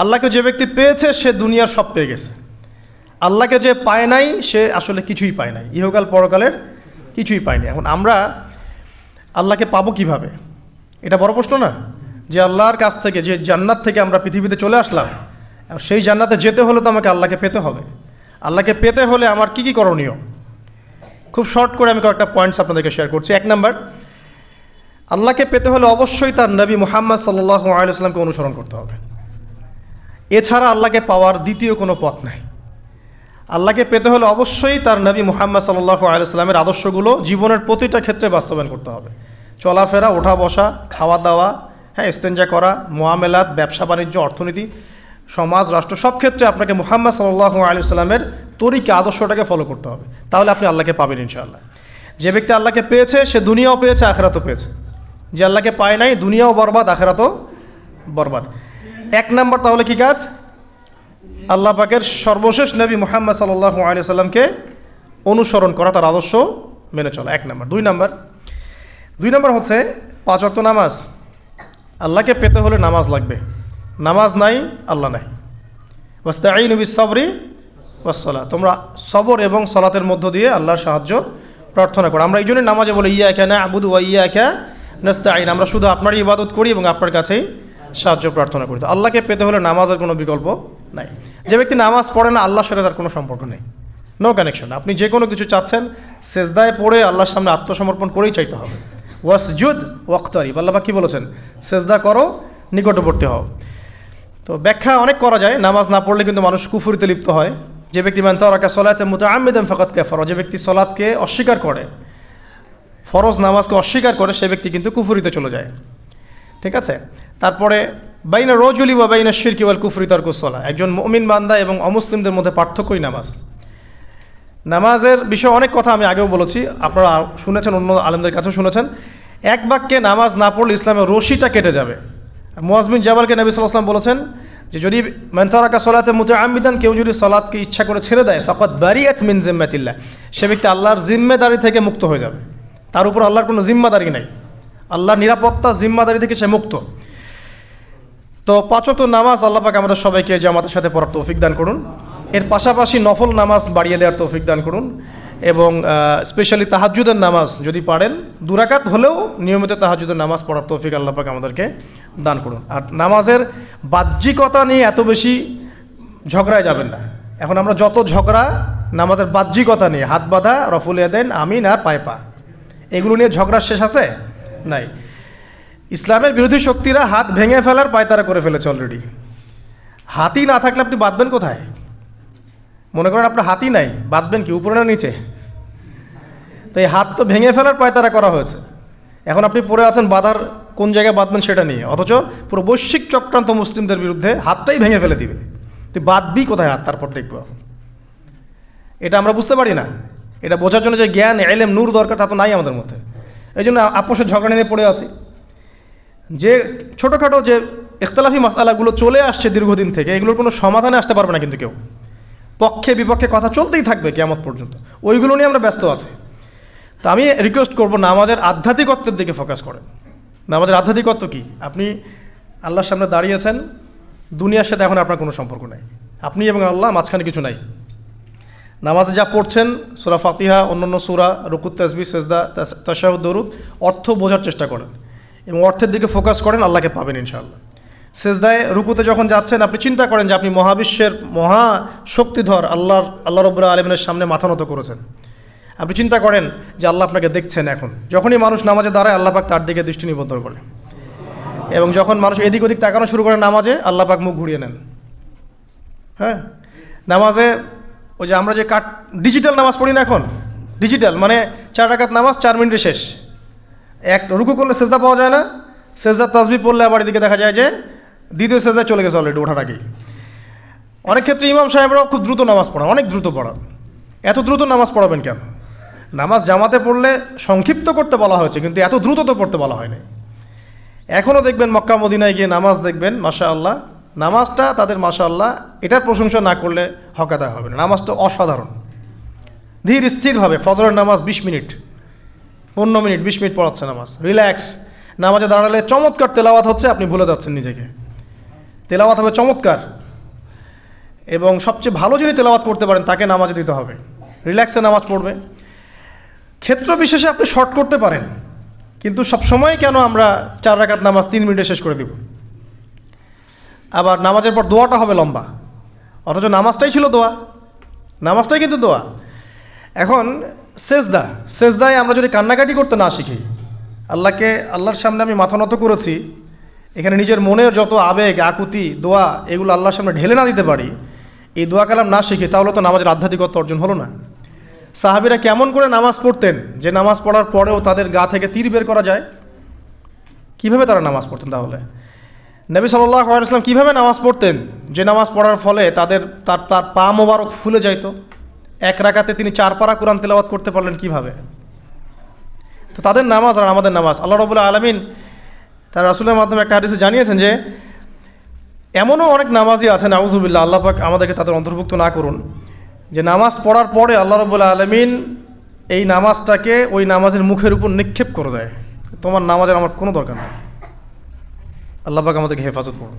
আল্লাহকে যে ব্যক্তি পেয়েছে সে দুনিয়ার সব পেয়ে গেছে, আল্লাহকে যে পায় নাই সে আসলে কিছুই পায় নাই, ইহকাল পরকালের কিছুই পায়নি। এখন আমরা আল্লাহকে পাবো কিভাবে, এটা বড় প্রশ্ন না? যে আল্লাহর কাছ থেকে, যে জান্নাত থেকে আমরা পৃথিবীতে চলে আসলাম, সেই জান্নাতে যেতে হলে তো আমাকে আল্লাহকে পেতে হবে। আল্লাহকে পেতে হলে আমার কি কি করণীয়, খুব শর্ট করে আমি কয়েকটা পয়েন্টস আপনাদেরকে শেয়ার করছি। 1 নাম্বার, আল্লাহকে পেতে হলে অবশ্যই তার নবী মুহাম্মদ সাল্লাল্লাহু আলাইহি ওয়াসাল্লামকে অনুসরণ করতে হবে। এছাড়া আল্লাহকে পাওয়ার দ্বিতীয় কোনো পথ নাই। আল্লাহকে পেতে হলে অবশ্যই তার নবী মুহাম্মদ সাল্লাল্লাহু আলাইহি ওয়াসাল্লামের আদর্শগুলো জীবনের প্রতিটা ক্ষেত্রে বাস্তবায়ন করতে হবে। চলাফেরা, ওঠা বসা, খাওয়া দাওয়া, ইস্তেঞ্জা করা, মুআমালাত, ব্যবসা বাণিজ্য, অর্থনীতি, সমাজ, রাষ্ট্র, সব ক্ষেত্রে আপনাকে মুহাম্মদ সাল্লাল্লাহু আলাইহি ওয়াসাল্লামের তরিকা, আদর্শটাকে ফলো করতে হবে। তাহলে আপনি আল্লাহকে পাবেন ইনশাআল্লাহ। যে ব্যক্তি আল্লাহকে পেয়েছে সে দুনিয়াও পেয়েছে, আখিরাতও পেয়েছে। যে আল্লাহকে পায় নাই, দুনিয়াও বরবাদ, আখিরাতও বরবাদ। 1 নাম্বার তাহলে কি কাজ? আল্লাহ পাকের সর্বশেষ নবী মুহাম্মদ সাল্লাল্লাহু আলাইহি ওয়াসাল্লামকে অনুসরণ করা, তার আদর্শ মেনে চলা, 1 নাম্বার। 2 নাম্বার হচ্ছে 5 ওয়াক্ত নামাজ। আল্লাহকে পেতে হলে নামাজ লাগবে, নামাজ নাই আল্লাহ নাই। ওয়াস্তাঈনু বিস-সাবরি ওয়াস-সালাহ, তোমরা সবর এবং সালাতের মধ্য দিয়ে আল্লাহর সাহায্য প্রার্থনা করো। আমরা এই জন্য নামাজে বলি ইয়াকা না'বুদু ওয়া ইয়াকা নাস্তাঈন, আমরা শুধু আপনারই ইবাদত করি এবং আপনার কাছেই সাহায্য প্রার্থনা করি। তো আল্লাহকে পেতে হলে নামাজের কোনো বিকল্প নাই। যে ব্যক্তি নামাজ পড়ে না, আল্লাহর সাথে তার কোনো সম্পর্ক নেই, নো কানেকশন। আপনি যে কোনো কিছু চাচ্ছেন, সেজদায় পড়ে আল্লাহর সামনে আত্মসমর্পণ করেই চাইতে হবে। ওয়াসজুদ ওয়াক্তারিব, আল্লাহ পাক কি বলেছেন? সেজদা করো, নিকটবর্তী হও। তো ব্যাখ্যা অনেক করা যায়। নামাজ না পড়লে কিন্তু মানুষ কুফরিতে লিপ্ত হয়। যে ব্যক্তি মান তারাকা সালাতান মুতাআম্মিদান ফাকাদ কাফারা, যে ব্যক্তি সালাতকে অস্বীকার করে, ফরজ নামাজকে অস্বীকার করে, সে ব্যক্তি কিন্তু কুফরিতে চলে যায়। ঠিক আছে? তারপরে বাইনা রাজুলি ওয়া বাইনা শিরকি ওয়াল কুফরি তারকুস সালাহ, একজন মুমিন বান্দা এবং অমুসলিমদের মধ্যে পার্থক্যই নামাজ। নামাজের বিষয়ে অনেক কথা আমি আগেও বলেছি, আপনারা শুনেছেন, অন্য আলেমদের কাছেও শুনেছেন। এক বাক্যে নামাজ না পড়লে ইসলামের রশিটা কেটে যাবে। মুআয বিন জাবালকে নবী সাল্লাল্লাহু আলাইহি ওয়াসাল্লাম বলেছেন যে যদি মান তারাকা সালাতান মুতাআম্মিদান, কেউ যদি সালাতকে ইচ্ছা করে ছেড়ে দেয়, ফাকাদ বারিয়াত মিন জিম্মাতিল্লাহ, সে ব্যক্তি আল্লাহর জিম্মেদারি থেকে মুক্ত হয়ে যাবে। তার উপর আল্লাহর কোনো জিম্মাদারি নাই, আল্লাহর নিরাপত্তা, জিম্মাদারি থেকে সে মুক্ত। তো 5 ওয়াক্ত নামাজ আল্লাহ পাক আমাদের সবাইকে জামাতের সাথে পড়ার তৌফিক দান করুন। এর পাশাপাশি নফল নামাজ বাড়িয়ে দেওয়ার তৌফিক দান করুন, এবং স্পেশালি তাহাজ্জুদের নামাজ যদি পারেন 2 রাকাত হলেও নিয়মিত তাহাজ্জুদের নামাজ পড়ার তৌফিক আল্লাহ পাক আমাদেরকে দান করুন। আর নামাজের বাহ্যিকতা নিয়ে এত বেশি ঝগড়ায় যাবেন না। এখন আমরা যত ঝগড়া নামাজের বাহ্যিকতা নিয়ে, হাত বাঁধা, রফুল ইয়াদাইন, আমিন আর পায়ে পা, এগুলো নিয়ে ঝগড়ার শেষ আছে? নাই। ইসলামের বিরোধী শক্তিরা হাত ভেঙে ফেলার পায়তারা করে ফেলেছে অলরেডি। হাতই না থাকলে আপনি বাঁধবেন কোথায়? মনে করেন আপনার হাতই নাই, বাঁধবেন কি উপরে না নিচে? তো এই হাত তো ভেঙে ফেলার পায়তারা করা হয়েছে। এখন আপনি পড়ে আছেন বাঁধার কোন জায়গায় বাঁধবেন সেটা নিয়ে, অথচ পুরো বৈশ্বিক চক্রান্ত মুসলিমদের বিরুদ্ধে হাতটাই ভেঙে ফেলে দিবে। তুই বাঁধবি কোথায় হাত? তারপর দেখবো। এটা আমরা বুঝতে পারি না। এটা বোঝার জন্য যে জ্ঞান, ইলম, নূর দরকার তা তো নাই আমাদের মধ্যে। এই জন্য আপোষের ঝগড়া নিয়ে পড়ে আছি। যে ছোটোখাটো যে ইখতিলাফি মাসআলাগুলো চলে আসছে দীর্ঘদিন থেকে, এগুলোর কোনো সমাধানে আসতে পারবে না কিন্তু কেউ। পক্ষে বিপক্ষে কথা চলতেই থাকবে কিয়ামত পর্যন্ত, ওইগুলো নিয়ে আমরা ব্যস্ত আছি। তো আমি রিকোয়েস্ট করব, নামাজের আধ্যাত্মিকত্বের দিকে ফোকাস করেন। নামাজের আধ্যাত্মিকত্ব কি? আপনি আল্লাহর সামনে দাঁড়িয়েছেন, দুনিয়ার সাথে এখন আপনার কোনো সম্পর্ক নাই, আপনি এবং আল্লাহ, মাঝখানে কিছু নাই। নামাজে যা পড়ছেন, সূরা ফাতিহা, অন্যান্য সূরা, রুকুত, তাসবিহ, সিজদা, তাশাহুদ, দরুদ, অর্থ বোঝার চেষ্টা করেন এবং অর্থের দিকে ফোকাস করেন, আল্লাহকে পাবেন ইনশাআল্লাহ। সিজদায়, রুকুতে যখন যাচ্ছেন, আপনি চিন্তা করেন যে আপনি মহাবিশ্বের মহা শক্তিধর আল্লাহ রাব্বুল আলামিনের সামনে মাথা নত করেছেন। আপনি চিন্তা করেন যে আল্লাহ আপনাকে দেখছেন। এখন যখনই মানুষ নামাজে দাঁড়ায়, আল্লাহ পাক তার দিকে দৃষ্টি নিবদ্ধ করে, এবং যখন মানুষ এদিক ওদিক তাকানো শুরু করে নামাজে, আল্লাহ পাক মুখ ঘুরিয়ে নেন। হ্যাঁ, নামাজে ওই যে আমরা যে ডিজিটাল নামাজ পড়ি না এখন, ডিজিটাল মানে 4 রাকাত নামাজ 4 মিনিটে শেষ। এক রুকু করলে সেজদা পাওয়া যায় না, সেজদা তাসবিহ পড়লে আবার এদিকে দেখা যায় যে দ্বিতীয় সেজদায় চলে গেছে অলরেডি ওঠার আগেই। অনেক ক্ষেত্রে ইমাম সাহেবরাও খুব দ্রুত নামাজ পড়ান, অনেক দ্রুত পড়ান। এত দ্রুত নামাজ পড়াবেন কেন? নামাজ জামাতে পড়লে সংক্ষিপ্ত করতে বলা হয়েছে, কিন্তু এত দ্রুত তো পড়তে বলা হয়নি। এখনও দেখবেন মক্কা মদিনায় গিয়ে নামাজ দেখবেন, মাশাআল্লাহ, নামাজটা তাদের মাশাআল্লাহ, এটার প্রশংসা না করলে হক আদায় হবে না। নামাজটা অসাধারণ, ধীর স্থিরভাবে। ফজরের নামাজ 20 মিনিট, 15 মিনিট, 20 মিনিট পড়াচ্ছে নামাজ, রিল্যাক্স। নামাজে দাঁড়ালে চমৎকার তেলাওয়াত হচ্ছে, আপনি ভুলে যাচ্ছেন নিজেকে। তেলাওয়াত হবে চমৎকার, এবং সবচেয়ে ভালো যিনি তেলাওয়াত করতে পারেন তাকে নামাজে দিতে হবে, রিল্যাক্সে নামাজ পড়বে। ক্ষেত্র বিশেষে আপনি শর্ট করতে পারেন, কিন্তু সবসময় কেন আমরা 4 রাকাত নামাজ 3 মিনিটে শেষ করে দিব? আবার নামাজের পর দোয়াটা হবে লম্বা, অথচ নামাজটাই ছিল দোয়া, নামাজটাই কিন্তু দোয়া। এখন সেজদায় আমরা যদি কান্নাকাটি করতে না শিখি, আল্লাহর সামনে আমি মাথা নত করেছি, এখানে নিজের মনের যত আবেগ আকুতি দোয়া এগুলো আল্লাহর সামনে ঢেলে না দিতে পারি, এই দোয়া কালাম না শিখি, তাহলে তো নামাজের আধ্যাত্মিকতা অর্জন হলো না। সাহাবীরা কেমন করে নামাজ পড়তেন যে নামাজ পড়ার পরেও তাদের গা থেকে তীর বের করা যায়? কিভাবে তারা নামাজ পড়তেন? তাহলে নবী সাল্লাল্লাহু আলাইহি ওয়াসাল্লাম কিভাবে নামাজ পড়তেন যে নামাজ পড়ার ফলে তার পা মোবারক ফুলে যাইত? 1 রাকাতে তিনি 4 পারা কোরআন তেলাওয়াত করতে পারলেন কিভাবে? তো তাদের নামাজ আর আমাদের নামাজ, আল্লাহ রাব্বুল আলামিন তার রাসূলের মাধ্যমে একটা হাদিসে জানিয়েছেন যে এমনও অনেক নামাজি আছে, নাউযুবিল্লাহ, আল্লাহ পাক আমাদেরকে তাদের অন্তর্ভুক্ত না করুন, যে নামাজ পড়ার পরে আল্লাহ রাব্বুল আলামিন এই নামাজটাকে ওই নামাজের মুখের উপর নিক্ষেপ করে দেয়, তোমার নামাজের আমার কোনো দরকার নেই। আল্লাহ পাক আমাদেরকে হেফাজত করুন।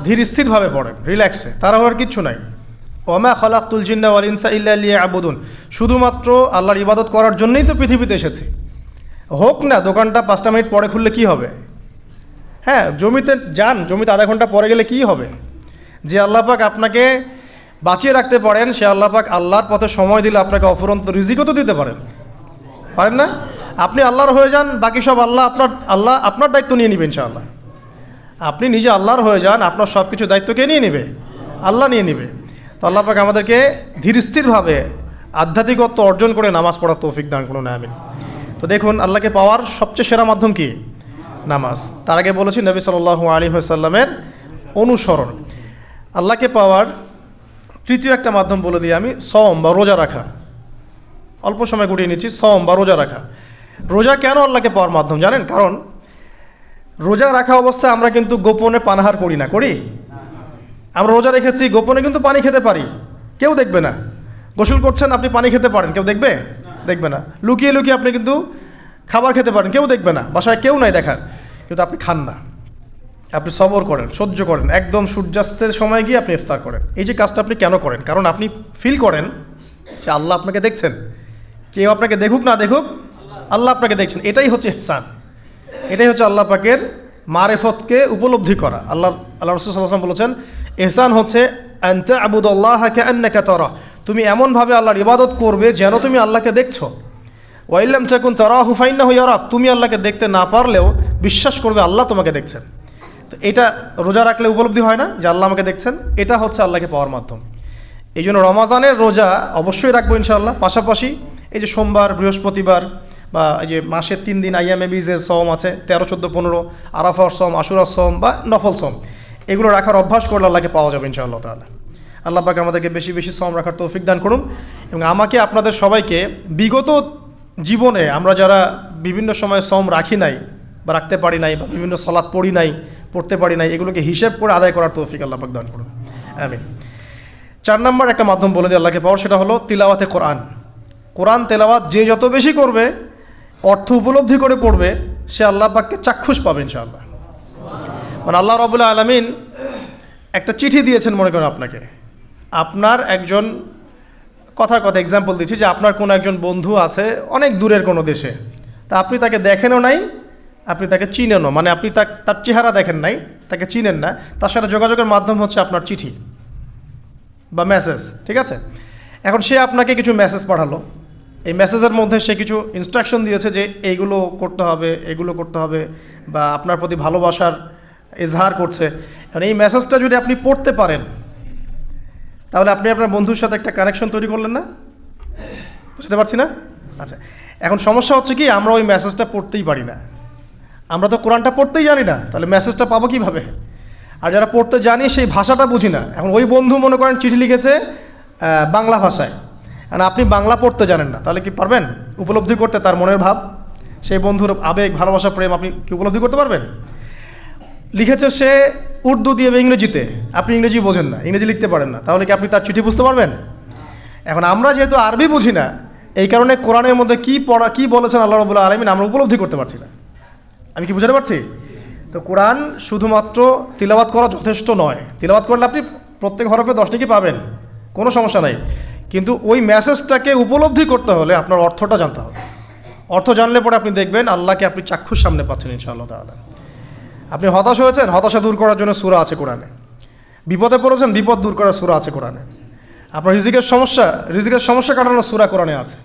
ধীর স্থিরভাবে পড়েন, রিল্যাক্সে, তারা হওয়ার কিচ্ছু নাই। ওমা খালাকতুল জিন্না ওয়াল ইনসা ইল্লা লিয়াবুদুন, শুধুমাত্র আল্লাহর ইবাদত করার জন্যই তো পৃথিবীতে এসেছি। হোক না দোকানটা 5টা মিনিট পরে খুললে কি হবে? হ্যাঁ, জমিতে যান, জমিতে আধা ঘন্টা পরে গেলে কি হবে? যে আল্লাহ পাক আপনাকে বাঁচিয়ে রাখতে পারেন, সে আল্লাহ পাক আল্লাহর পথে সময় দিলে আপনাকে অফুরন্ত রিজিকও তো দিতে পারেন না? আপনি আল্লাহর হয়ে যান, বাকি সব আল্লাহ আপনার দায়িত্ব নিয়ে নেবেন ইনশাআল্লাহ। আপনি নিজে আল্লাহর হয়ে যান, আপনার সব কিছু দায়িত্ব কে নিয়ে নেবে? আল্লাহ নিয়ে নেবে। তো আল্লাহ পাক আমাদেরকে ধীর স্থিরভাবে আধ্যাত্মিকত্ব অর্জন করে নামাজ পড়ার তৌফিক দান করুন, আমিন। তো দেখুন, আল্লাহকে পাওয়ার সবচেয়ে সেরা মাধ্যম কি? নামাজ। তার আগে বলেছি নবী সাল্লাল্লাহু আলাইহি ওয়াসাল্লামের অনুসরণ। আল্লাহকে পাওয়ার তৃতীয় একটা মাধ্যম বলে দিই আমি, সওম বা রোজা রাখা। অল্প সময় গুটিয়ে নিচ্ছি, সওম বা রোজা রাখা। রোজা কেন আল্লাহকে পাওয়ার মাধ্যম জানেন? কারণ রোজা রাখা অবস্থায় আমরা কিন্তু গোপনে পানাহার করি না, করি? আমরা রোজা রেখেছি, গোপনে কিন্তু পানি খেতে পারি, কেউ দেখবে না। গোসল করছেন, আপনি পানি খেতে পারেন, কেউ দেখবে? দেখবে না। লুকিয়ে লুকিয়ে আপনি কিন্তু খাবার খেতে পারেন, কেউ দেখবে না, বাসায় কেউ নাই দেখার, কিন্তু আপনি খান না। আপনি সবর করেন, সহ্য করেন, একদম সূর্যাস্তের সময় গিয়ে আপনি ইফতার করেন। এই যে কাজটা আপনি কেন করেন? কারণ আপনি ফিল করেন যে আল্লাহ আপনাকে দেখছেন। কেউ আপনাকে দেখুক না দেখুক, আল্লাহ আপনাকে দেখছেন। এটাই হচ্ছে ইহসান, এটাই হচ্ছে আল্লাহ পাকের মারিফতকে উপলব্ধি করা। আল্লাহ রাসূল সাল্লাল্লাহু আলাইহি ওয়াসাল্লাম বলেছেন, ইহসান হচ্ছে আন তা'বুদাল্লাহা কাআন্নাকা তারা, তুমি এমনভাবে আল্লাহর ইবাদত করবে যেন তুমি আল্লাহকে দেখছো। ওয়া ইল্লাম তাকুন তারাহু ফাইন্নাহু ইয়ারাক, তুমি আল্লাহকে দেখতে না পারলেও বিশ্বাস করবে আল্লাহ তোমাকে দেখছেন। তো এটা রোজা রাখলে উপলব্ধি হয় না যে আল্লাহ আমাকে দেখছেন? এটা হচ্ছে আল্লাহকে পাওয়ার মাধ্যম। এই জন্য রমাজানের রোজা অবশ্যই রাখবো ইনশাআল্লাহ। পাশাপাশি এই যে সোমবার, বৃহস্পতিবার বা এই যে মাসের 3 দিন আইয়ামে বীজের সওম আছে, 13, 14, 15, আরাফার সওম, আশুরার সওম বা নফল সওম, এগুলো রাখার অভ্যাস করলে আল্লাহকে পাওয়া যাবে ইনশাআল্লাহ তাআলা। আল্লাহ পাক আমাদেরকে বেশি বেশি সওম রাখার তৌফিক দান করুন, এবং আমাকে আপনাদের সবাইকে বিগত জীবনে আমরা যারা বিভিন্ন সময় সওম রাখি নাই বা রাখতে পারি নাই, বা বিভিন্ন সালাত পড়ি নাই, পড়তে পারি নাই, এগুলোকে হিসেব করে আদায় করার তৌফিক আল্লাহ পাক দান করুন, আমিন। 4 নম্বর একটা মাধ্যম বলে দিই আল্লাহকে পাওয়ার, সেটা হলো তিলাওয়াতে কোরআন। কোরআন তেলাওয়াত যে যত বেশি করবে, অর্থ উপলব্ধি করে পড়বে, সে আল্লাহ পাককে চাক্ষুষ পাবে ইনশাআল্লাহ। মানে আল্লাহ রাব্বুল আলামিন একটা চিঠি দিয়েছেন, মনে করেন আপনাকে, আপনার একজন কথার কথা এক্সাম্পল দিচ্ছি, যে আপনার কোনো একজন বন্ধু আছে অনেক দূরের কোনো দেশে, তা আপনি তাকে দেখেনও নাই, আপনি তাকে চিনেনও, মানে আপনি তার চেহারা দেখেন নাই, তাকে চিনেন না, তার সাথে যোগাযোগের মাধ্যম হচ্ছে আপনার চিঠি বা মেসেজ, ঠিক আছে? এখন সে আপনাকে কিছু মেসেজ পাঠালো, এই মেসেজের মধ্যে সে কিছু ইনস্ট্রাকশন দিয়েছে যে এইগুলো করতে হবে, এগুলো করতে হবে, বা আপনার প্রতি ভালোবাসার ইজহার করছে। এখন এই মেসেজটা যদি আপনি পড়তে পারেন, তাহলে আপনি আপনার বন্ধুর সাথে একটা কানেকশন তৈরি করলেন না? বুঝতে পারছি না? আচ্ছা, এখন সমস্যা হচ্ছে কি, আমরা ওই মেসেজটা পড়তেই পারি না। আমরা তো কোরআনটা পড়তেই জানি না, তাহলে মেসেজটা পাবো কিভাবে? আর যারা পড়তে জানি সেই ভাষাটা বুঝি না। এখন ওই বন্ধু মনে করেন চিঠি লিখেছে বাংলা ভাষায়, আর আপনি বাংলা পড়তে জানেন না, তাহলে কি পারবেন উপলব্ধি করতে তার মনের ভাব, সেই বন্ধুর আবেগ, ভালোবাসা, প্রেম আপনি কি উপলব্ধি করতে পারবেন? লিখেছে সে উর্দু দিয়ে বা ইংরেজিতে, আপনি ইংরেজি বোঝেন না, ইংরেজি লিখতে পারেন না, তাহলে কি আপনি তার চিঠি বুঝতে পারবেন? এখন আমরা যেহেতু আরবি বুঝি না, এই কারণে কোরআনের মধ্যে কি বলেছেন আল্লাহ রাব্বুল আলামিন আমরা উপলব্ধি করতে পারছি না। আমি কি বুঝাতে পারছি? তো কোরআন শুধুমাত্র তিলাওয়াত করা যথেষ্ট নয়। তিলাওয়াত করলে আপনি প্রত্যেক হরফে 10 নেকি পাবেন, কোনো সমস্যা নাই, কিন্তু ওই মেসেজটাকে উপলব্ধি করতে হলে আপনার অর্থটা জানতে হবে। অর্থ জানলে পরে আপনি দেখবেন আল্লাহকে আপনি চাক্ষুর সামনে পাচ্ছেন ইনশাআল্লাহ তাআলা। আপনি হতাশ হয়েছেন, হতাশা দূর করার জন্য সূরা আছে কোরআনে। বিপদে পড়েছেন, বিপদ দূর করার সূরা আছে কোরআনে। আপনার রিজিকের সমস্যা কাটানোর সূরা কোরআনে আছে।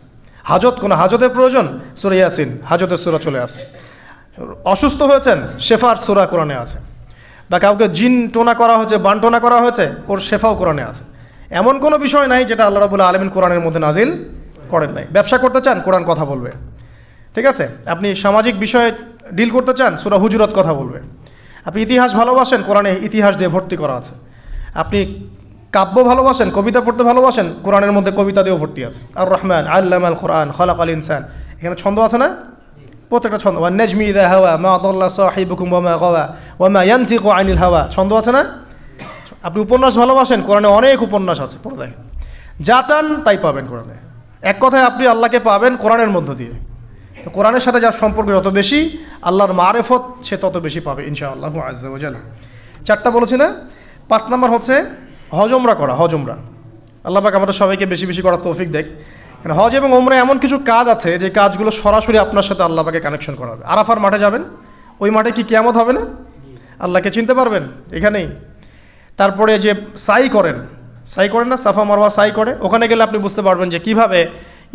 কোনো হাজতের প্রয়োজন, সূরা ইয়াসিন, হাজতের সূরা চলে আসে। অসুস্থ হয়েছেন, শেফার সূরা কোরআনে আছে। বা কাউকে জিন টোনা করা হয়েছে, বানটোনা করা হয়েছে, ওর শেফাও কোরআনে আছে। এমন কোনো বিষয় নাই যেটা আল্লাহ রাব্বুল আলামিন কোরআনের মধ্যে নাজিল করেন নাই। ব্যবসা করতে চান, কোরআন কথা বলবে, ঠিক আছে? আপনি সামাজিক বিষয়ে ডিল করতে চান, সূরা হুজুরাত কথা বলবে। আপনি ইতিহাস ভালোবাসেন, কোরআনে ইতিহাস দিয়ে ভর্তি করা আছে। আপনি কাব্য ভালোবাসেন, কবিতা পড়তে ভালোবাসেন, কোরআনের মধ্যে কবিতা দিয়েও ভর্তি আছে। আর রহমান আল্লামাল কোরআন খালাকাল ইনসান, এখানে ছন্দ আছে না? প্রত্যেকটা ছন্দ। ওয়ান নাজমি ইযা হাওয়া মা দাল্লা সাহিবুকুম ওয়া মা গাওয়া ওয়া মা ইয়ানতিকু আনিল হাওয়া, ছন্দ আছে না? আপনি উপন্যাস ভালোবাসেন, কোরআনে অনেক উপন্যাস আছে, পড়ে দেখেন। যা চান তাই পাবেন কোরআনে। এক কথায় আপনি আল্লাহকে পাবেন কোরআনের মধ্য দিয়ে। তো কোরআনের সাথে যার সম্পর্ক যত বেশি, আল্লাহর মারেফত সে তত বেশি পাবে ইনশাআল্লাহু আজ্জা ওয়া জাল। 4টা বলেছি না? 5 নম্বর হচ্ছে হজ ওমরা করা। হজ ওমরা আল্লাহ পাক আমাদের সবাইকে বেশি বেশি করার তৌফিক দেখ। হজ এবং ওমরা এমন কিছু কাজ আছে যে কাজগুলো সরাসরি আপনার সাথে আল্লাহ পাকে কানেকশন করাবে। আরাফার মাঠে যাবেন, ওই মাঠে কি কিয়ামত হবে না? আল্লাহকে চিনতে পারবেন এখানেই। তারপরে যে সাই করেন না, সাফা মারওয়া সাই করে, ওখানে গেলে আপনি বুঝতে পারবেন যে কিভাবে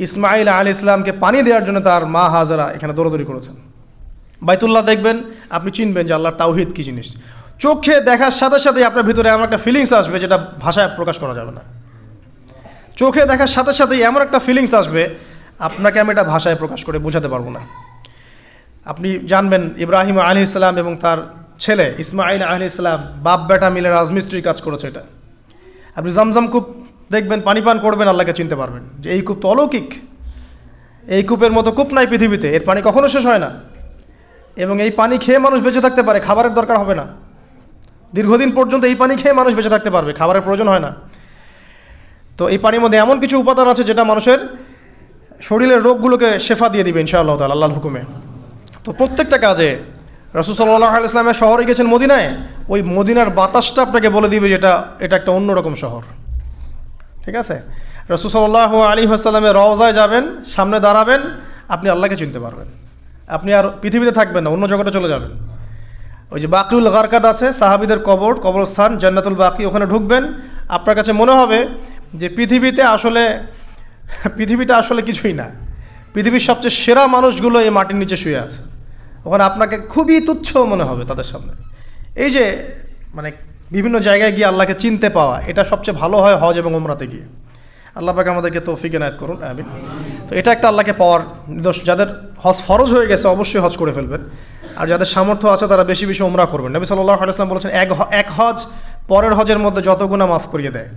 ইসমাইল আলাইহিস সালামকে পানি দেওয়ার জন্য তার মা হাজেরা এখানে দৌড়াদৌড়ি করেছেন। বাইতুল্লাহ দেখবেন, আপনি চিনবেন যে আল্লাহর তাওহীদ কি জিনিস। চোখে দেখার সাথে সাথে আপনার ভিতরে এমন একটা ফিলিংস আসবে যেটা ভাষায় প্রকাশ করা যাবে না। চোখে দেখার সাথে সাথেই এমন একটা ফিলিংস আসবে, আপনাকে আমি এটা ভাষায় প্রকাশ করে বোঝাতে পারবো না। আপনি জানবেন ইব্রাহিম আলাইহিস সালাম এবং তার ছেলে ইসমাইল আলাইহিস সালাম বাপ বেটা মিলে রাজমিস্ত্রির কাজ করেছে। এটা আপনি জামজাম কূপ দেখবেন, পানি পান করবেন, আল্লাহকে চিনতে পারবেন যে এই কূপ তো অলৌকিক। এই কূপের মতো কূপ নাই পৃথিবীতে, এর পানি কখনো শেষ হয় না। এবং এই পানি খেয়ে মানুষ বেঁচে থাকতে পারে, খাবারের দরকার হবে না। দীর্ঘদিন পর্যন্ত এই পানি খেয়ে মানুষ বেঁচে থাকতে পারবে, খাবারের প্রয়োজন হয় না। তো এই পানির মধ্যে এমন কিছু উপাদান আছে যেটা মানুষের শরীরের রোগগুলোকে শেফা দিয়ে দিবে ইনশাআল্লাহ তাআলা আল্লাহর হুকুমে। তো প্রত্যেকটা কাজে রাসূল সাল্লাল্লাহু আলাইহি ওয়াসাল্লামের শহরে গেছেন মদিনায়, ওই মদিনার বাতাসটা আপনাকে বলে দিবে যে এটা একটা অন্যরকম শহর, ঠিক আছে? রাসূল সাল্লাল্লাহু আলাইহি ওয়াসাল্লামের রওজায় যাবেন, সামনে দাঁড়াবেন, আপনি আল্লাহকে চিনতে পারবেন। আপনি আর পৃথিবীতে থাকবেন না, অন্য জগতে চলে যাবেন। ওই যে বাকিউল গারকাদ আছে, সাহাবীদের কবরস্থান জান্নাতুল বাকি, ওখানে ঢুকবেন, আপনার কাছে মনে হবে যে পৃথিবীটা আসলে কিছুই না। পৃথিবীর সবচেয়ে সেরা মানুষগুলো এই মাটির নিচে শুয়ে আছে, ওখানে আপনাকে খুবই তুচ্ছ মনে হবে তাদের সামনে। এই যে মানে বিভিন্ন জায়গায় গিয়ে আল্লাহকে চিনতে পাওয়া, এটা সবচেয়ে ভালো হয় হজ এবং ওমরাতে গিয়ে। আল্লাহ পাক আমাদেরকে তৌফিক এনায়েত করুন, আমিন। তো এটা একটা আল্লাহকে পাওয়ার নিদর্শন। যাদের হজ ফরজ হয়ে গেছে অবশ্যই হজ করে ফেলবেন, আর যাদের সামর্থ্য আছে তারা বেশি বেশি ওমরা করবেন। নবী সাল্লাল্লাহু আলাইহি ওয়াসাল্লাম বলেছেন, এক হজ পরের হজের মধ্যে যত গুনাহ মাফ করিয়ে দেয়,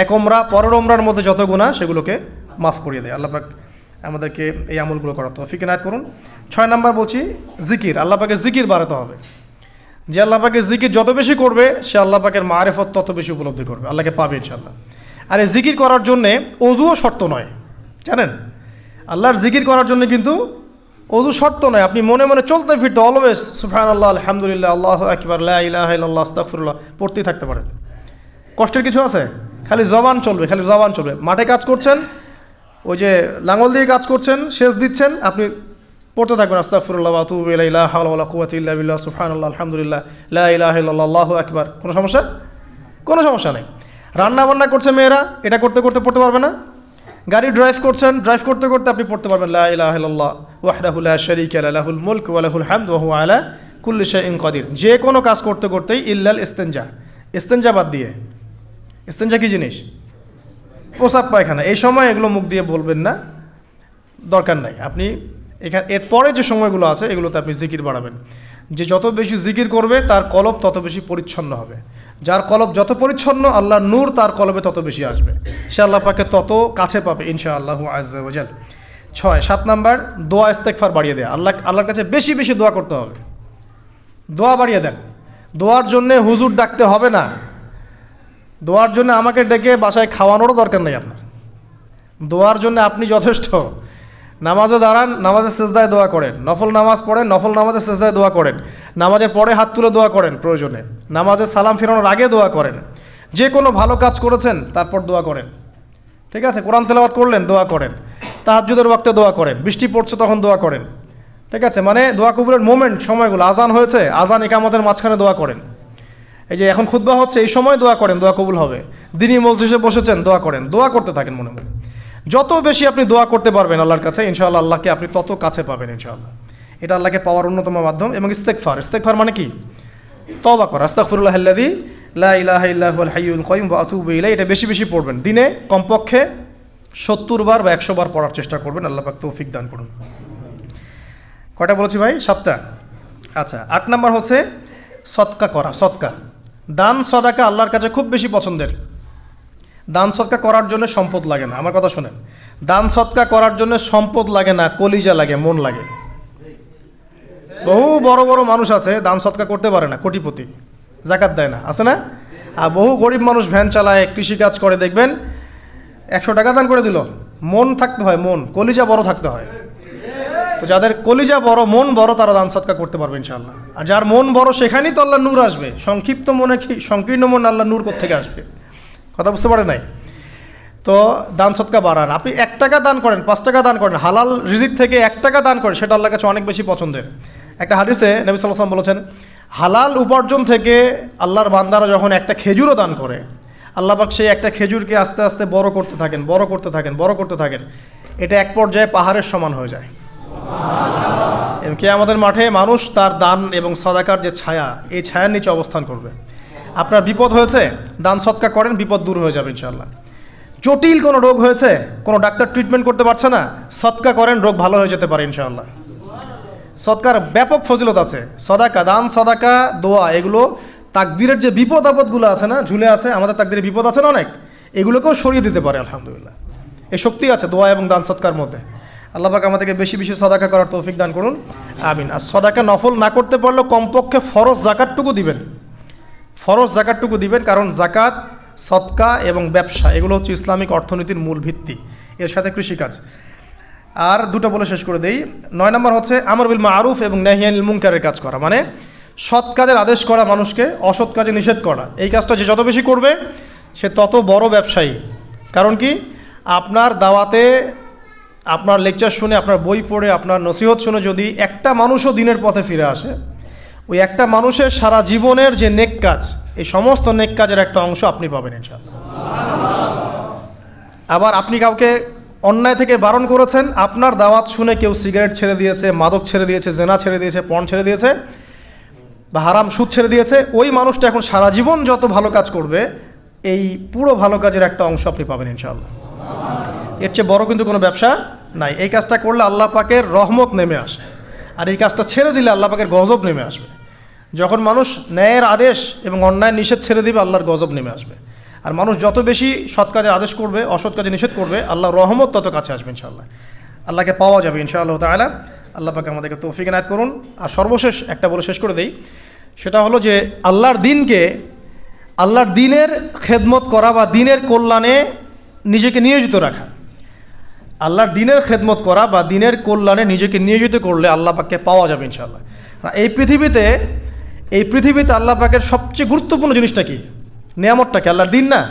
এক ওমরা পরের ওমরার মধ্যে যত গুনাহ সেগুলোকে মাফ করিয়ে দেয়। আল্লাহ পাক আমাদেরকে এই আমলগুলো করার তৌফিক এনায়েত করুন। 6 নাম্বার বলছি জিকির। আল্লাহ পাকের জিকির বাড়াতে হবে। যে আল্লাহ পাকের জিকির যত বেশি করবে, সে আল্লাহ পাকের মারিফত তত বেশি উপলব্ধি করবে, আল্লাহকে পাবে ইনশাআল্লাহ। আর এই জিকির করার জন্যে অজুও শর্ত নয়, জানেন? আল্লাহর জিকির করার জন্য কিন্তু অজু শর্ত নয়। আপনি মনে মনে চলতে ফিরতে অলওয়েজ সুবহানাল্লাহ, আলহামদুলিল্লাহ, আল্লাহু আকবার, লা ইলাহা ইল্লাল্লাহ, আস্তাগফিরুল্লাহ পড়তেই থাকতে পারেন। কষ্টের কিছু আছে? খালি জবান চলবে। মাঠে কাজ করছেন, ওই যে লাঙল দিয়ে কাজ করছেন, সেচ দিচ্ছেন, আপনি পড়তে থাকবেন আস্তাগফিরুল্লাহ ওয়া আতুবু ইলাইহি, লা হাওলা ওয়ালা কুওয়াতা ইল্লা বিল্লাহ, সুবহানাল্লাহ, আলহামদুলিল্লাহ, লা ইলাহা ইল্লাল্লাহ, আল্লাহু আকবার। কোনো সমস্যা নেই। রান্না বান্না করছে মেয়েরা, এটা করতে করতে পড়তে পারবে না? গাড়ি ড্রাইভ করতে করতে আপনি পড়তে পারবেন লা ইলাহা ইল্লাল্লাহ ওয়াহদাহু লা শারীকা লাহু, লাহুল মুলক ওয়া লাহুল হামদ ওয়া হুয়া আলা কুল্লি শাইইন কাদির। যে কোনো কাজ করতে করতেই ইল্লাল ইস্তেনজা বাদ দিয়ে। ইস্তেনজা কি জিনিস? প্রসাব পায়খানা। এই সময় এগুলো মুখ দিয়ে বলবেন না, দরকার নাই। আপনি এখানে এরপরে যে সময়গুলো আছে এগুলোতে আপনি জিকির বাড়াবেন। যে যত বেশি জিকির করবে তার কলব তত বেশি পরিচ্ছন্ন হবে। যার কলব যত পরিচ্ছন্ন, আল্লাহর নূর তার কলবে তত বেশি আসবে, সে আল্লাহ পাকে তত কাছে পাবে ইনশাআল্লাহু আজ্জা ওয়া জাল। 7 নাম্বার দোয়া ইস্তেগফার বাড়িয়ে দেয়া। আল্লাহর কাছে বেশি বেশি দোয়া করতে হবে। দোয়া বাড়িয়ে দেন। দোয়ার জন্য হুজুর ডাকতে হবে না, দোয়ার জন্য আমাকে ডেকে বাসায় খাওয়ানোরও দরকার নেই আপনার। দোয়ার জন্য আপনি যথেষ্ট। নামাজে দাঁড়ান, নামাজের সেজদায় দোয়া করেন, নফল নামাজ পড়েন, নফল নামাজের সেজদায় দোয়া করেন, নামাজের পরে হাত তুলে দোয়া করেন প্রয়োজনে, নামাজে সালাম ফেরানোর আগে দোয়া করেন, যে কোনো ভালো কাজ করেছেন তারপর দোয়া করেন, ঠিক আছে? কোরআন তেলাওয়াত করলেন, দোয়া করেন, তাহাজ্জুদের ওয়াক্তে দোয়া করেন, বৃষ্টি পড়ছে তখন দোয়া করেন, ঠিক আছে? মানে দোয়া কবুলের মোমেন্ট, সময়গুলো, আজান হয়েছে, আজান ইকামতের মাঝখানে দোয়া করেন, এই যে এখন খুতবা হচ্ছে এই সময় দোয়া করেন, দোয়া কবুল হবে। দিনী মজলিসে বসেছেন, দোয়া করেন, দোয়া করতে থাকেন মনে মনে। যত বেশি আপনি দোয়া করতে পারবেন আল্লাহর কাছে, ইনশাআল্লাহ আল্লাহকে আপনি তত কাছে পাবেন ইনশাআল্লাহ। এটা আল্লাহকে পাওয়ার অন্যতম মাধ্যম। এবং ইস্তেগফার, ইস্তেগফার মানে কি? তওবা করা। আস্তাগফিরুল্লাহাল্লাযী লা ইলাহা ইল্লা হুয়াল হাইয়ুল কাইয়ুম ওয়া আতুবু ইলাইহি। এটা বেশি বেশি পড়বেন, দিনে কমপক্ষে 70 বার বা 100 বার পড়ার চেষ্টা করবেন। আল্লাহ পাক তৌফিক দান করুন। কয়টা বলেছি ভাই? 7টা। আচ্ছা, 8 নাম্বার হচ্ছে সদকা করা। সদকা, দান সদাকা আল্লাহর কাছে খুব বেশি পছন্দের। দান সদকা করার জন্য সম্পদ লাগে না, আমার কথা শোনেন। দান সদকা করার জন্য সম্পদ লাগে না, কলিজা লাগে, মন লাগে। বহু বড় বড় মানুষ আছে দান সদকা করতে পারে না, কোটিপতি, জাকাত দেয় না, আছে না? আর বহু গরিব মানুষ ভ্যান চালায়, কৃষিকাজ করে, দেখবেন 100 টাকা দান করে দিল। মন থাকতে হয়, মন, কলিজা বড় থাকতে হয়। তো যাদের কলিজা বড়, মন বড়, তারা দান সদকা করতে পারবে ইনশাআল্লাহ। আর যার মন বড় সেখানেই তো আল্লাহ নূর আসবে। সংক্ষিপ্ত মনে কি, সংকীর্ণ মন আল্লাহ নূর কোত্থেকে আসবে? কথা বুঝতে পারে নাই? তো দান সদকা বাড়ান। আপনি 1 টাকা দান করেন, 5 টাকা দান করেন, হালাল রিজিক থেকে 1 টাকা দান করেন, সেটা আল্লাহর কাছে অনেক বেশি পছন্দের। একটা হাদিসে নবী সাল্লাল্লাহু আলাইহি ওয়াসাল্লাম বলেছেন, হালাল উপার্জন থেকে আল্লাহর বান্দারা যখন একটা খেজুরও দান করে, আল্লাহ পাক সেই একটা খেজুরকে আস্তে আস্তে বড় করতে থাকেন, বড় করতে থাকেন, বড় করতে থাকেন। এটা এক পর্যায়ে পাহাড়ের সমান হয়ে যায়। এবং কিয়ামতের মাঠে মানুষ তার দান এবং সাদাকার যে ছায়া, এই ছায়ার নিচে অবস্থান করবে। আপনার বিপদ হয়েছে, দান সদকা করেন, বিপদ দূর হয়ে যাবে ইনশাআল্লাহ। জটিল কোনো রোগ হয়েছে, কোনো ডাক্তার ট্রিটমেন্ট করতে পারছে না, সদকা করেন, রোগ ভালো হয়ে যেতে পারে ইনশাআল্লাহ। সদকার ব্যাপক ফজিলত আছে। সদাকা, দান সদাকা, দোয়া, এগুলো তাকদিরের যে বিপদ আপদগুলো আছে না, ঝুলে আছে, আমাদের তাকদিরে বিপদ আছে না অনেক, এগুলোকেও সরিয়ে দিতে পারে আলহামদুলিল্লাহ। এই শক্তি আছে দোয়া এবং দান সদকার মধ্যে। আল্লাহ পাক আমাদেরকে বেশি বেশি সদাকা করার তৌফিক দান করুন, আমিন। আর সদাকা নফল না করতে পারলেও কমপক্ষে ফরজ জাকাতটুকু দিবেন, ফরজ জাকাতটুকু দিবেন। কারণ জাকাত, সদকা এবং ব্যবসা, এগুলো হচ্ছে ইসলামিক অর্থনীতির মূল ভিত্তি, এর সাথে কৃষিকাজ। আর দুটো বলে শেষ করে দেই। 9 নম্বর হচ্ছে আমর বিল মারুফ এবং নাহি আনিল মুনকারের কাজ করা, মানে সৎ কাজের আদেশ করা, মানুষকে অসৎ কাজে নিষেধ করা। এই কাজটা যে যত বেশি করবে সে তত বড় ব্যবসায়ী। কারণ কি, আপনার দাওয়াতে, আপনার লেকচার শুনে, আপনার বই পড়ে, আপনার নসিহত শুনে যদি একটা মানুষও দিনের পথে ফিরে আসে, ওই একটা মানুষের সারা জীবনের যে নেক কাজ, এই সমস্ত নেক কাজের একটা অংশ আপনি পাবেন ইনশাআল্লাহ। আবার আপনি কাউকে অন্যায় থেকে বারণ করেছেন, আপনার দাওয়াত শুনে কেউ সিগারেট ছেড়ে দিয়েছে, মাদক ছেড়ে দিয়েছে, জেনা ছেড়ে দিয়েছে, পর্ন ছেড়ে দিয়েছে, বা হারাম সুদ ছেড়ে দিয়েছে, ওই মানুষটা এখন সারা জীবন যত ভালো কাজ করবে, এই পুরো ভালো কাজের একটা অংশ আপনি পাবেন ইনশাআল্লাহ। এর চেয়ে বড় কিন্তু কোনো ব্যবসা নাই। এই কাজটা করলে আল্লাহ পাকের রহমত নেমে আসে, আর এই কাজটা ছেড়ে দিলে আল্লাহ পাকের গজব নেমে আসবে। যখন মানুষ ন্যায়ের আদেশ এবং অন্যায় নিষেধ ছেড়ে দিবে, আল্লাহর গজব নেমে আসবে। আর মানুষ যত বেশি সৎ কাজে আদেশ করবে, অসৎ কাজে নিষেধ করবে, আল্লাহর রহমত তত কাছে আসবে ইনশাআল্লাহ। আল্লাহকে পাওয়া যাবে ইনশাআল্লাহ তাআলা। আল্লাহ পাক আমাদেরকে তৌফিক এনায়েত করুন। আর সর্বশেষ একটা বলে শেষ করে দেই, সেটা হলো যে আল্লাহর দিনকে, আল্লাহর দিনের খেদমত করা বা দিনের কল্যাণে নিজেকে নিয়োজিত রাখা। আল্লাহর দিনের খেদমত করা বা দিনের কল্যাণে নিজেকে নিয়োজিত করলে আল্লাহ পাককে পাওয়া যাবে ইনশাআল্লাহ। এই পৃথিবীতে আল্লাহ পাকের সবচেয়ে গুরুত্বপূর্ণ জিনিসটা কি? নিয়ামতটা কি? আল্লাহর দিন না?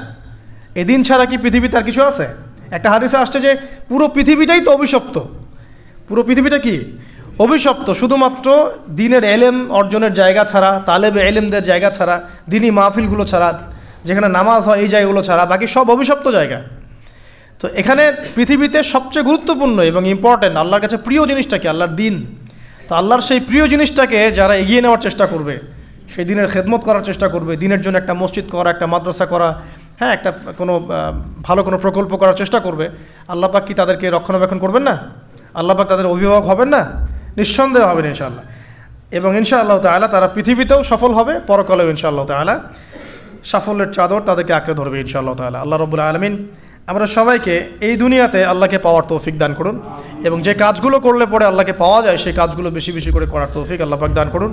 এই দিন ছাড়া কি পৃথিবীতে আর কিছু আছে? একটা হাদিসে আসছে যে পুরো পৃথিবীটাই তো অভিশপ্ত। পুরো পৃথিবীটা কি? অভিশপ্ত। শুধুমাত্র দিনের এলেম অর্জনের জায়গা ছাড়া, তালেবে এলেমদের জায়গা ছাড়া, দিনী মাহফিলগুলো ছাড়া, যেখানে নামাজ হয়, এই জায়গাগুলো ছাড়া বাকি সব অভিশপ্ত জায়গা। তো এখানে পৃথিবীতে সবচেয়ে গুরুত্বপূর্ণ এবং ইম্পর্টেন্ট, আল্লাহর কাছে প্রিয় জিনিসটা কি? আল্লাহর দিন। তো আল্লাহর সেই প্রিয় জিনিসটাকে যারা এগিয়ে নেওয়ার চেষ্টা করবে, সেই দিনের খেদমত করার চেষ্টা করবে, দিনের জন্য একটা মসজিদ করা, একটা মাদ্রাসা করা, হ্যাঁ, একটা কোনো ভালো কোনো প্রকল্প করার চেষ্টা করবে, আল্লাহ পাক কি তাদেরকে রক্ষণাবেক্ষণ করবেন না? আল্লাহ পাক তাদের অভিভাবক হবেন না? নিঃসন্দেহে হবেন ইনশাআল্লাহ। এবং ইনশাআল্লাহ তাআলা তারা পৃথিবীতেও সফল হবে, পরকালেও ইনশাআল্লাহ তাআলা সাফল্যের চাদর তাদেরকে আঁকড়ে ধরবে ইনশাআল্লাহ তাআলা। আল্লাহ রাব্বুল আলামিন আমরা সবাইকে এই দুনিয়াতে আল্লাহকে পাওয়ার তৌফিক দান করুন, এবং যে কাজগুলো করলে পরে আল্লাহকে পাওয়া যায় সেই কাজগুলো বেশি বেশি করে করার তৌফিক আল্লাহ পাক দান করুন,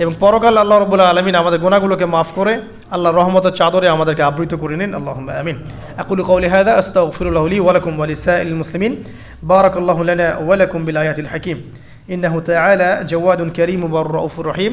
এবং পরকাল আল্লাহ রাব্বুল আলামিন আমাদের গুনাহগুলোকে মাফ করে আল্লাহর রহমতের চাদরে আমাদেরকে আবৃত করে নিন। আল্লাহুম্মা আমিন। আকুলু কওলি হাযা আস্তাগফিরুল্লাহ লি ওয়া লাকুম ওয়া লিসাইরিল মুসলিমিন। বারাকাল্লাহু লানা ওয়া লাকুম বিল আয়াতিল হাকীম। ইন্নাহু তাআলা জাওয়াদুন কারীমুর রাউফুর রহিম।